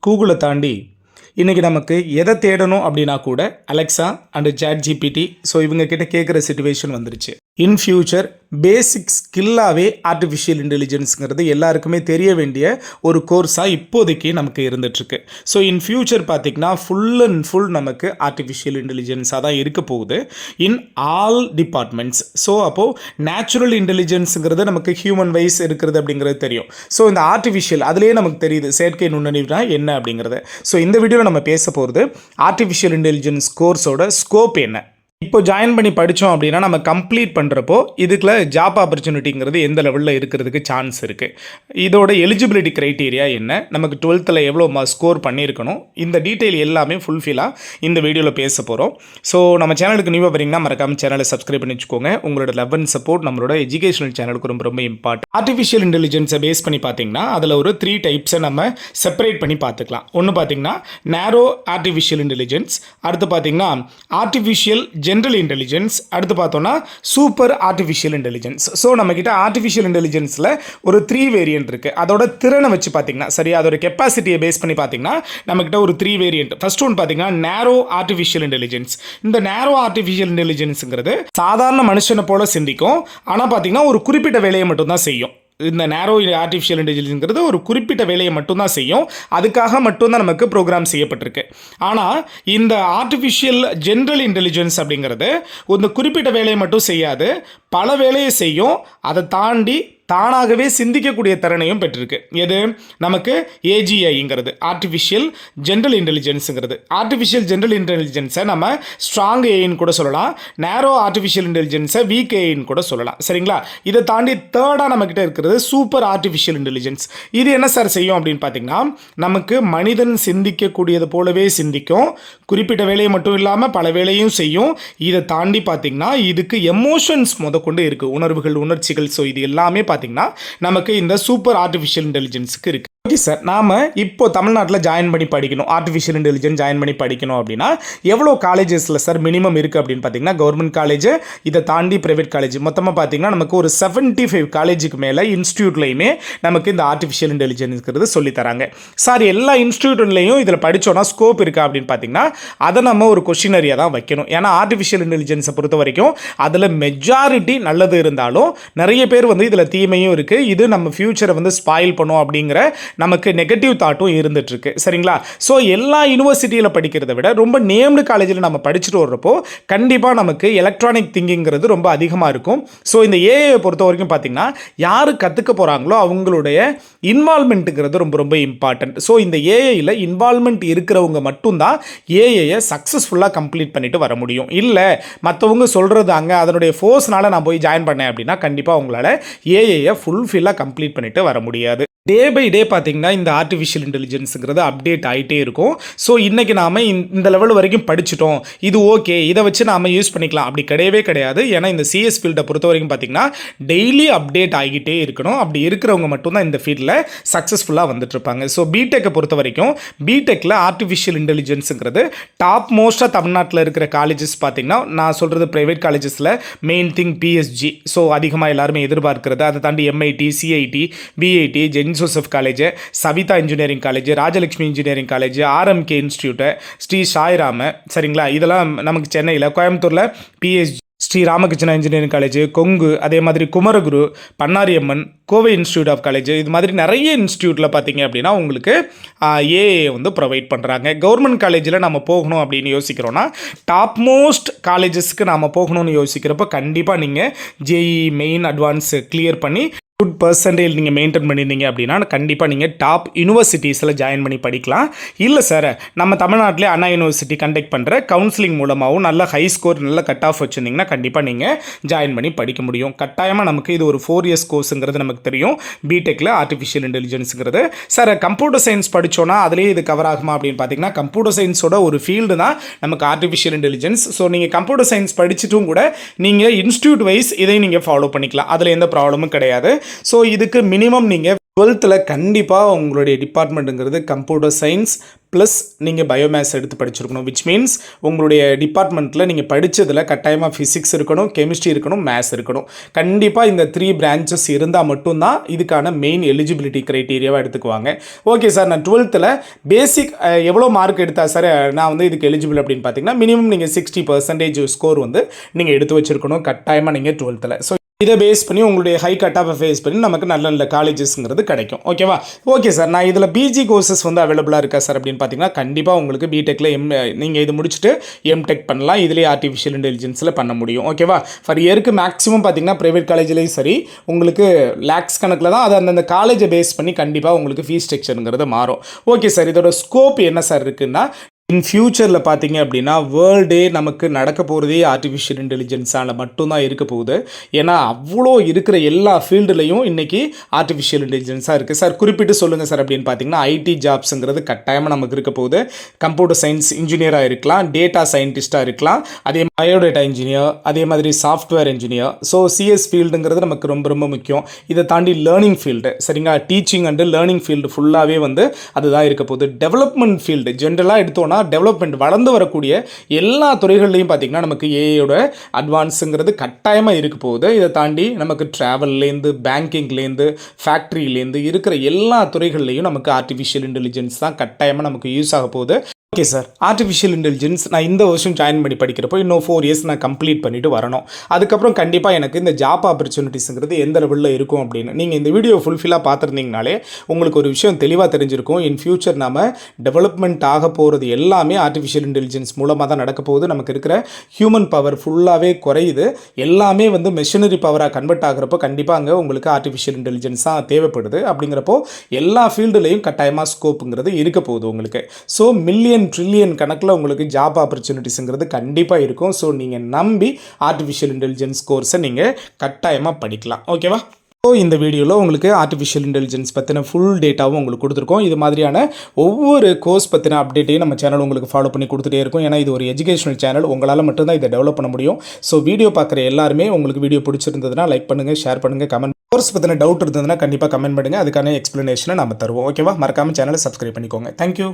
கூகுளை தாண்டி இன்றைக்கி நமக்கு எதை தேடணும் அப்படின்னா கூட Alexa and ChatGPT so இவங்க கிட்ட கேட்குற சிச்சுவேஷன் வந்துருச்சு. இன் ஃபியூச்சர் பேசிக் ஸ்கில்லாகவே ஆர்டிஃபிஷியல் இன்டெலிஜென்ஸுங்கிறது எல்லாருக்குமே தெரிய வேண்டிய ஒரு கோர்ஸாக இப்போதைக்கு நமக்கு இருந்துகிட்ருக்கு. ஸோ இன் ஃபியூச்சர் பார்த்திங்கன்னா ஃபுல் அண்ட் ஃபுல் நமக்கு ஆர்டிஃபிஷியல் இன்டெலிஜென்ஸாக தான் இருக்க போகுது இன் ஆல் டிபார்ட்மெண்ட்ஸ். ஸோ அப்போது நேச்சுரல் இன்டெலிஜென்ஸுங்கிறது நமக்கு ஹியூமன் வைஸ் இருக்கிறது அப்படிங்கிறது தெரியும். ஸோ இந்த ஆர்டிஃபிஷியல் அதுலேயே நமக்கு தெரியுது செயற்கை நுண்ணறிவுனா என்ன அப்படிங்கிறது. ஸோ இந்த வீடியோவில் நம்ம பேச போகிறது ஆர்டிஃபிஷியல் இன்டெலிஜென்ஸ் கோர்ஸோட ஸ்கோப் என்ன. இப்போ ஜாயின் பண்ணி படித்தோம் அப்படின்னா நம்ம கம்ப்ளீட் பண்ணுறப்போ இதுக்குள்ள ஜாப் ஆப்பர்ச்சுனிட்டிங்கிறது எந்த லெவலில் இருக்கிறதுக்கு சான்ஸ் இருக்குது, இதோட எலிஜிபிலிட்டி க்ரைட்டீரியா என்ன, நமக்கு 12th எவ்வளோ ஸ்கோர் பண்ணியிருக்கணும், இந்த டீட்டெயில் எல்லாமே ஃபுல்ஃபில்லாக இந்த வீடியோவில் பேச போகிறோம். ஸோ நம்ம சேனலுக்கு நியூவாக வரீங்கன்னா மறக்காமல் சேனலை சப்ஸ்கிரைப் பண்ணி வச்சுக்கோங்க. உங்களோட லவ் அண்ட் சப்போர்ட் நம்மளோட எஜுகேஷனல் சேனலுக்கு ரொம்ப ரொம்ப இம்பார்ட்டன்ட். ஆர்டிஃபிஷியல் இன்டெலிஜென்ஸை பேஸ் பண்ணி பார்த்தீங்கன்னா அதில் ஒரு 3 டைப்ஸை நம்ம செப்பரேட் பண்ணி பார்த்துக்கலாம். ஒன்று பார்த்தீங்கன்னா நேரோ ஆர்டிஃபிஷியல் இன்டெலிஜென்ஸ், அடுத்து பார்த்தீங்கன்னா ஆர்டிஃபிஷியல் ஜென்ரல் இன்டெலிஜென்ஸ், அடுத்து பார்த்தோன்னா சூப்பர் ஆர்டிஃபிஷியல் இன்டெலிஜென்ஸ். ஸோ நம்மக்கிட்ட ஆர்டிஃபிஷியல் இன்டெலிஜென்ஸில் ஒரு 3 வேரியன்ட் இருக்குது. அதோட திறனை வச்சு பார்த்தீங்கன்னா சரியா அதோட கெப்பாசிட்டியை பேஸ் பண்ணி பார்த்தீங்கன்னா நம்மக்கிட்ட ஒரு 3 வேரியன்ட். ஃபர்ஸ்ட் ஒன்று பார்த்தீங்கன்னா நேரோ ஆர்டிஃபிஷியல் இன்டெலிஜென்ஸ். இந்த நேரோ ஆர்டிஃபிஷியல் இன்டெலிஜென்ஸுங்கிறது சாதாரண மனுஷனை போல சிந்திக்கும், ஆனால் பார்த்தீங்கன்னா ஒரு குறிப்பிட்ட வேலையை மட்டும்தான் செய்யும். இந்த நேரோ ஆர்டிஃபிஷியல் இன்டெலிஜென்ஸுங்கிறது ஒரு குறிப்பிட்ட வேலையை மட்டும்தான் செய்யும், அதுக்காக மட்டும்தான் நமக்கு ப்ரோக்ராம் செய்யப்பட்டிருக்கு. ஆனால் இந்த ஆர்டிஃபிஷியல் ஜென்ரல் இன்டெலிஜென்ஸ் அப்படிங்கிறது ஒரு குறிப்பிட்ட வேலையை மட்டும் செய்யாது, பல வேலையை செய்யும். அதை தாண்டி தானாகவே சிந்திக்கக்கூடிய திறனையும் பெற்றிருக்கு. எது நமக்கு ஏஜிஐங்கிறது ஆர்டிஃபிஷியல் ஜென்ரல் இன்டெலிஜென்ஸுங்கிறது. ஆர்டிஃபிஷியல் ஜென்ரல் இன்டெலிஜென்ஸை நம்ம ஸ்ட்ராங் ஏஐன்னு கூட சொல்லலாம், நேரோ ஆர்டிஃபிஷியல் இன்டெலிஜென்ஸை வீக் ஏஐன்னு கூட சொல்லலாம். சரிங்களா? இதை தாண்டி தேர்டாக நம்மக்கிட்ட இருக்கிறது சூப்பர் ஆர்டிஃபிஷியல் இன்டெலிஜென்ஸ். இது என்ன சார் செய்யும் அப்படின்னு பார்த்தீங்கன்னா நமக்கு மனிதன் சிந்திக்கக்கூடியது போலவே சிந்திக்கும், குறிப்பிட்ட வேலையை மட்டும் இல்லாமல் பல வேலையும் செய்யும். இதை தாண்டி பார்த்தீங்கன்னா இதுக்கு எமோஷன்ஸ் கொண்டு இருக்குது, உணர்வுகள் உணர்ச்சிகள். ஸோ இது எல்லாமே பார்த்தீங்கன்னா நமக்கு இந்த சூப்பர் ஆர்டிஃபிஷியல் இன்டெலிஜென்ஸுக்கு இருக்குது. ஓகே சார், நாம் இப்போ தமிழ்நாட்டில் ஜாயின் பண்ணி படிக்கணும், ஆர்டிஃபிஷியல் இன்டெலிஜென்ஸ் ஜாயின் பண்ணி படிக்கணும் அப்படின்னா எவ்வளோ காலேஜஸில் சார் மினிமம் இருக்குது அப்படின்னு பார்த்தீங்கன்னா கவர்மெண்ட் காலேஜ், இதை தாண்டி ப்ரைவேட் காலேஜ் மொத்தமாக பார்த்தீங்கன்னா நமக்கு ஒரு 75 காலேஜுக்கு மேலே இன்ஸ்டியூட்லையுமே நமக்கு இந்த ஆர்டிஃபிஷியல் இன்டெலிஜென்ஸுங்கிறது சொல்லித்தராங்க. சார் எல்லா இன்ஸ்டியூட்லையும் இதில் படித்தோன்னா ஸ்கோப் இருக்கா அப்படின்னு பார்த்தீங்கன்னா அதை நம்ம ஒரு கொஷினரியாக தான் வைக்கணும். ஏன்னா ஆர்டிஃபிஷியல் இன்டெலிஜென்ஸை பொறுத்த வரைக்கும் அதில் மெஜாரிட்டி நல்லது இருந்தாலும் நிறைய பேர் இதில் தீமையும் இருக்குது, இது நம்ம ஃபியூச்சரை ஸ்பாயில் பண்ணும் அப்படிங்கிற நமக்கு நெகட்டிவ் தாட்டும் இருந்துகிட்ருக்கு. சரிங்களா? ஸோ எல்லா யூனிவர்சிட்டியில் படிக்கிறத விட ரொம்ப நேம்டு காலேஜில் நம்ம படிச்சுட்டு வர்றப்போ கண்டிப்பாக நமக்கு எலக்ட்ரானிக் திங்கிங்கிறது ரொம்ப அதிகமாக இருக்கும். ஸோ இந்த ஏஐயை பொறுத்த வரைக்கும் பார்த்திங்கன்னா யார் கற்றுக்க போகிறாங்களோ அவங்களுடைய இன்வால்மெண்ட்டுங்கிறது ரொம்ப ரொம்ப இம்பார்ட்டன்ட். ஸோ இந்த ஏஐயில் இன்வால்மெண்ட் இருக்கிறவங்க மட்டும்தான் ஏஐயை சக்ஸஸ்ஃபுல்லாக கம்ப்ளீட் பண்ணிட்டு வர முடியும். இல்லை மற்றவங்க சொல்கிறதாங்க அதனுடைய ஃபோர்ஸ்னால் நான் போய் ஜாயின் பண்ணேன் அப்படின்னா கண்டிப்பாக உங்களால் ஏஐயை ஃபுல்ஃபில்லாக கம்ப்ளீட் பண்ணிட்டு வர முடியாது. டே பை டே பார்த்திங்கன்னா இந்த ஆர்டிஃபிஷியல் இன்டெலிஜென்ஸுங்கிறது அப்டேட் ஆகிட்டே இருக்கும். ஸோ இன்றைக்கி நாம் இந்த லெவல் வரைக்கும் படிச்சிட்டோம், இது ஓகே, இதை வச்சு நாம் யூஸ் பண்ணிக்கலாம் அப்படி கிடையவே கிடையாது. ஏன்னா இந்த சிஎஸ் ஃபீல்டை பொறுத்த வரைக்கும் பார்த்திங்கன்னா டெய்லி அப்டேட் ஆகிட்டே இருக்கணும். அப்படி இருக்கிறவங்க மட்டும்தான் இந்த ஃபீல்டில் சக்ஸஸ்ஃபுல்லாக வந்துட்டுருப்பாங்க. ஸோ பிடெக்கை பொறுத்த வரைக்கும் பிடெக்கில் ஆர்டிஃபிஷியல் இன்டெலிஜென்ஸுங்கிறது டாப் மோஸ்ட்டாக தமிழ்நாட்டில் இருக்கிற காலேஜஸ் பார்த்திங்கன்னா நான் சொல்கிறது ப்ரைவேட் காலேஜஸில் மெயின் திங் பிஎஸ்ஜி. ஸோ அதிகமாக எல்லாருமே எதிர்பார்க்கிறது. அதை தாண்டி MIT, CIT, PIT, Joseph college, Savitha engineering college, Rajalakshmi engineering college, RMK institute, Sri Sairam. சரிங்களா? இதெல்லாம் நமக்கு சென்னையில், கோயம்புத்தூரில் PSG, Sri Ramakrishna engineering college, Kongu, அதே மாதிரி Kumaraguru, Bannariamman, Kovai institute of college, இது மாதிரி நிறைய இன்ஸ்டியூட்டில் பார்த்தீங்க அப்படின்னா உங்களுக்கு ஏஏ ப்ரொவைட் பண்ணுறாங்க. கவர்மெண்ட் காலேஜில் நம்ம போகணும் அப்படின்னு யோசிக்கிறோன்னா டாப் மோஸ்ட் காலேஜஸ்க்கு நாம் போகணும்னு யோசிக்கிறப்போ கண்டிப்பாக நீங்கள் ஜேஇ மெயின் அட்வான்ஸ் கிளியர் பண்ணி குட் பர்சன்டேஜ் நீங்கள் மெயின்டைன் பண்ணியிருந்தீங்க அப்படின்னா கண்டிப்பாக நீங்கள் டாப் யூனிவர்சிட்டிஸில் ஜாயின் பண்ணி படிக்கலாம். இல்லை சார் நம்ம தமிழ்நாட்டிலே அண்ணா யூனிவர்சிட்டி கண்டக்ட் பண்ணுற கவுன்சிலிங் மூலமாகவும் நல்ல ஹை ஸ்கோர் நல்ல கட் ஆஃப் வச்சுருந்தீங்கன்னா கண்டிப்பாக நீங்கள் ஜாயின் பண்ணி படிக்க முடியும். கட்டாயமாக நமக்கு இது ஒரு 4 இயர்ஸ் கோர்ஸுங்கிறது நமக்கு தெரியும் பிடெக்கில் ஆர்டிஃபிஷியல் இன்டெலிஜென்ஸுங்கிறது. சார் கம்ப்யூட்டர் சயின்ஸ் படித்தோன்னா அதிலே இது கவர் ஆகுமா அப்படின்னு பார்த்தீங்கன்னா கம்ப்யூட்டர் சயின்ஸோட ஒரு ஃபீல்டு தான் நமக்கு ஆர்டிஃபிஷியல் இன்டெலிஜென்ஸ். ஸோ நீங்கள் கம்ப்யூட்டர் சயின்ஸ் படிச்சுட்டும் கூட நீங்கள் இன்ஸ்டியூட் வைஸ் இதை நீங்கள் ஃபாலோ பண்ணிக்கலாம், அதில் எந்த ப்ராப்ளமும் கிடையாது. ஸோ இதுக்கு மினிமம் நீங்கள் 12th கண்டிப்பாக உங்களுடைய டிபார்ட்மெண்ட்டுங்கிறது கம்ப்யூட்டர் சயின்ஸ் ப்ளஸ் நீங்கள் பயோமேத்ஸ் எடுத்து படிச்சிருக்கணும். விச் மீன்ஸ் உங்களுடைய டிபார்ட்மெண்ட்டில் நீங்கள் படித்ததில் கட்டாயமாக ஃபிசிக்ஸ் இருக்கணும், கெமிஸ்ட்ரி இருக்கணும், மேத்ஸ் இருக்கணும். கண்டிப்பாக இந்த 3 பிரான்ச்சஸ் இருந்தால் மட்டும்தான் இதுக்கான மெயின் எலிஜிபிலிட்டி க்ரைட்டீரியாவாக எடுத்துக்குவாங்க. ஓகே சார், நான் 12th பேசிக் எவ்வளோ மார்க் எடுத்தா சார் நான் வந்து இதுக்கு எலிஜிபிள் அப்படின்னு பார்த்தீங்கன்னா மினிமம் நீங்கள் 60% ஸ்கோர் வந்து நீங்கள் எடுத்து வச்சுருக்கணும் கட்டாயமாக நீங்கள் 12th. ஸோ இதை பேஸ் பண்ணி உங்களுடைய ஹை கட் ஆஃபை ஃபேஸ் பண்ணி நமக்கு நல்ல நல்ல காலேஜஸ்ங்கிறது கிடைக்கும். ஓகேவா? ஓகே சார், நான் இதில் பிஜி கோர்சஸ் வந்து அவைலபிளாக இருக்கா சார் அப்படின்னு பார்த்தீங்கன்னா கண்டிப்பாக உங்களுக்கு பிடெக்கில் நீங்கள் இது முடிச்சுட்டு எம்டெக் பண்ணலாம். இதிலே ஆர்டிஃபிஷியல் இன்டெலிஜென்ஸில் பண்ண முடியும். ஓகேவா? ஃபார் இயருக்கு மேக்ஸிமம் பார்த்தீங்கன்னா ப்ரைவேட் காலேஜ்லேயும் சரி உங்களுக்கு லேக்ஸ் கணக்கில் தான் அது அந்தந்த காலேஜை பேஸ் பண்ணி கண்டிப்பாக உங்களுக்கு ஃபீஸ் ஸ்ட்ரக்சருங்கிறது மாறும். ஓகே சார், இதோட ஸ்கோப் என்ன சார் இருக்குன்னா இன் ஃபியூச்சரில் பார்த்தீங்க அப்படின்னா வேர்ல்டே நமக்கு நடக்க போகிறதே ஆர்டிஃபிஷியல் இன்டெலிஜென்ஸால் மட்டும்தான் இருக்க போகுது. ஏன்னா அவ்வளோ இருக்கிற எல்லா ஃபீல்டுலையும் இன்றைக்கி ஆர்டிஃபிஷியல் இன்டெலிஜென்ஸாக இருக்குது. சார் குறிப்பிட்டு சொல்லுங்கள் சார் அப்படின்னு பார்த்தீங்கன்னா ஐடி ஜாப்ஸுங்கிறது கட்டாயமாக நமக்கு இருக்க போகுது. கம்ப்யூட்டர் சயின்ஸ் இன்ஜினியராக இருக்கலாம், டேட்டா சயின்டிஸ்ட்டாக இருக்கலாம், அதே பயோடேட்டா இன்ஜினியர், அதே மாதிரி சாஃப்ட்வேர் இன்ஜினியர். ஸோ சிஎஸ் ஃபீல்டுங்கிறது நமக்கு ரொம்ப ரொம்ப முக்கியம். இதை தாண்டி லேர்னிங் ஃபீல்டு, சரிங்களா, டீச்சிங் அண்டு லேர்னிங் ஃபீல்டு ஃபுல்லாகவே வந்து அதுதான் இருக்க போகுது. டெவலப்மெண்ட் ஃபீல்டு ஜென்ரலாக எடுத்தோன்னா டெவலப்மெண்ட் வளர்ந்து வரக்கூடிய எல்லா துறைகள்லையும் பார்த்திங்கன்னா நமக்கு ஏஐயோட அட்வான்ஸுங்கிறது கட்டாயமாக இருக்க போகுது. இதை தாண்டி நமக்கு ட்ராவல்லேருந்து பேங்கிங்லேருந்து ஃபேக்ட்ரியிலேருந்து இருக்கிற எல்லா துறைகள்லையும் நமக்கு ஆர்டிஃபிஷியல் இன்டெலிஜென்ஸ் தான் கட்டாயமாக நமக்கு யூஸ் ஆக போகுது. ஓகே சார், ஆர்டிஃபிஷியல் இன்டெலிஜென்ஸ் நான் இந்த வருஷம் ஜாயின் பண்ணி படிக்கிறப்போ இன்னும் 4 இயர்ஸ் நான் கம்ப்ளீட் பண்ணிவிட்டு வரணும். அதுக்கப்புறம் கண்டிப்பாக எனக்கு இந்த ஜாப் ஆப்பர்ச்சுனிட்டிஸுங்கிறது எந்த லெவலில் இருக்கும் அப்படின்னு நீங்கள் இந்த வீடியோ ஃபுல்ஃபில்லாக பார்த்துருந்தீங்கனாலே உங்களுக்கு ஒரு விஷயம் தெளிவாக தெரிஞ்சிருக்கும். இன் ஃபியூச்சர் நம்ம டெவலப்மெண்ட் ஆக போகிறது எல்லாமே ஆர்டிஃபிஷியல் இன்டெலிஜென்ஸ் மூலமாக தான் நடக்க போகுது. நமக்கு இருக்கிற ஹியூமன் பவர் ஃபுல்லாகவே குறையுது. எல்லாமே வந்து மெஷினரி பவராக கன்வெர்ட் ஆகிறப்போ கண்டிப்பாக அங்கே உங்களுக்கு ஆர்டிஃபிஷியல் இன்டெலிஜென்ஸ் தான் தேவைப்படுது. அப்படிங்கிறப்போ எல்லா ஃபீல்டுலேயும் கட்டாயமாக ஸ்கோப்புங்கிறது இருக்க போகுது உங்களுக்கு. ஸோ மில்லியன் ட்ரில்லியன் கணக்கில் உங்களுக்கு ஜாப் ஆப்பர்ச்சுனிட்டிஸுங்கிறது கண்டிப்பாக இருக்கும். ஸோ நீங்கள் நம்பி ஆர்டிஃபிஷியல் இன்டெலிஜென்ஸ் கோர்ஸை நீங்கள் கட்டாயமாக படிக்கலாம். ஓகேவா? ஸோ இந்த வீடியோவில் உங்களுக்கு ஆர்டிஃபிஷியல் இன்டெலிஜென்ஸ் பற்றின ஃபுல் டேட்டாவும் உங்களுக்கு கொடுத்துருக்கோம். இது மாதிரியான ஒவ்வொரு கோர்ஸ் பற்றின அப்டேட்டையும் நம்ம சேனல் உங்களுக்கு ஃபாலோ பண்ணி கொடுத்துட்டே இருக்கும். ஏன்னா இது ஒரு எஜுகேஷனல் சேனல், உங்களால் மட்டும்தான் இதை டெவலப் பண்ண முடியும். ஸோ வீடியோ பார்க்குற எல்லாருமே உங்களுக்கு வீடியோ பிடிச்சிருந்ததுன்னா லைக் பண்ணுங்கள், ஷேர் பண்ணுங்கள், கமெண்ட். கோர்ஸ் பற்றின டவுட் இருந்ததுன்னா கண்டிப்பாக கமெண்ட் பண்ணுங்கள். அதுக்கான எக்ஸ்ப்ளனேஷனை நம்ம தருவோம். ஓகேவா? மறக்காமல் சேனலை சப்ஸ்கிரைப் பண்ணிக்கோங்க. தேங்க்யூ.